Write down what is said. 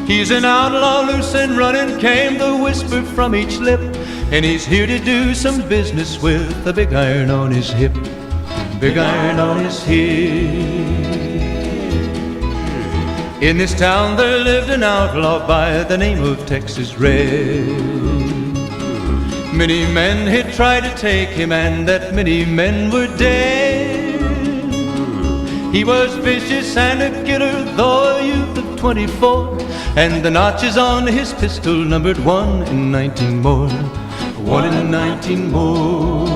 He's an outlaw, loose and running, came the whisper from each lip, and he's here to do some business with a big iron on his hip. Big iron on his hip. In this town there lived an outlaw by the name of Texas Red. Many men had tried to take him, and that many men were dead. He was vicious and a killer, though a youth of 24, and the notches on his pistol numbered 1 in 19 more. 1 in 19 more.